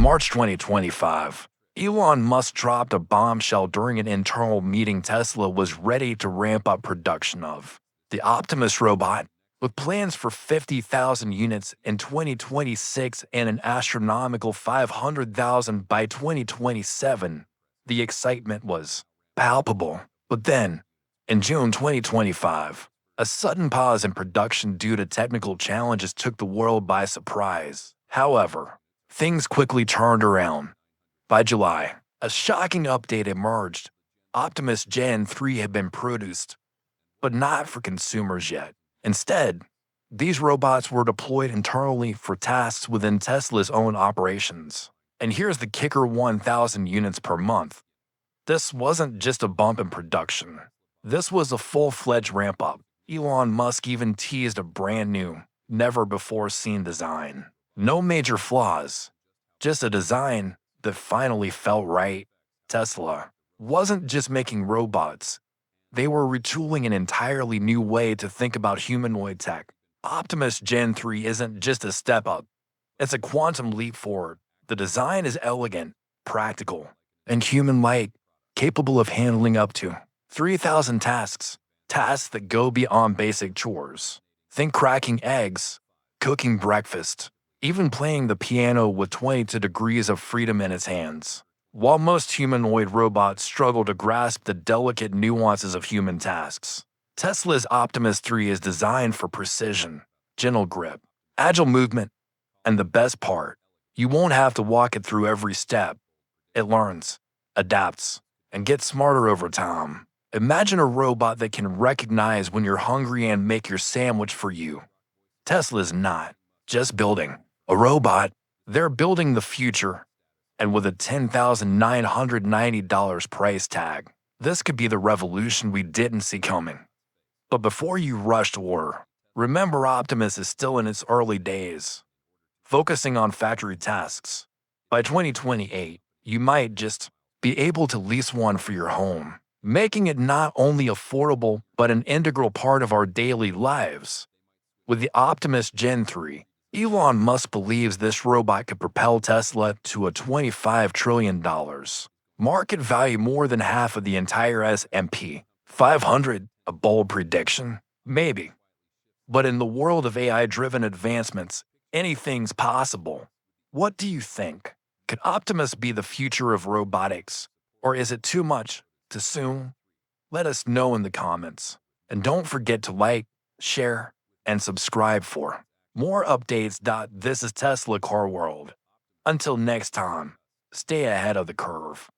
March 2025, Elon Musk dropped a bombshell during an internal meeting Tesla was ready to ramp up production of the Optimus robot, with plans for 50,000 units in 2026 and an astronomical 500,000 by 2027. The excitement was palpable. But then, in June 2025, a sudden pause in production due to technical challenges took the world by surprise. However, things quickly turned around. By July, a shocking update emerged. Optimus Gen 3 had been produced, but not for consumers yet. Instead, these robots were deployed internally for tasks within Tesla's own operations. And here's the kicker: 1,000 units per month. This wasn't just a bump in production. This was a full-fledged ramp-up. Elon Musk even teased a brand new, never-before-seen design. No major flaws, just a design that finally felt right. Tesla wasn't just making robots. They were retooling an entirely new way to think about humanoid tech. Optimus Gen 3 isn't just a step up. It's a quantum leap forward. The design is elegant, practical, and human-like, capable of handling up to 3,000 tasks that go beyond basic chores. Think cracking eggs, cooking breakfast, even playing the piano with 22 degrees of freedom in its hands. While most humanoid robots struggle to grasp the delicate nuances of human tasks, Tesla's Optimus 3 is designed for precision, gentle grip, agile movement, and the best part, you won't have to walk it through every step. It learns, adapts, and gets smarter over time. Imagine a robot that can recognize when you're hungry and make your sandwich for you. Tesla's not just building a robot, they're building the future. And with a $10,990 price tag, this could be the revolution we didn't see coming. But before you rush to order, remember Optimus is still in its early days, focusing on factory tasks. By 2028, you might just be able to lease one for your home, making it not only affordable but an integral part of our daily lives. With the Optimus Gen 3, Elon Musk believes this robot could propel Tesla to a $25 trillion market value, more than half of the entire S&P 500. A bold prediction? Maybe. But in the world of AI-driven advancements, anything's possible. What do you think? Could Optimus be the future of robotics? Or is it too much, too soon? Let us know in the comments. And don't forget to like, share, and subscribe for more updates. This is Tesla Car World. Until next time, stay ahead of the curve.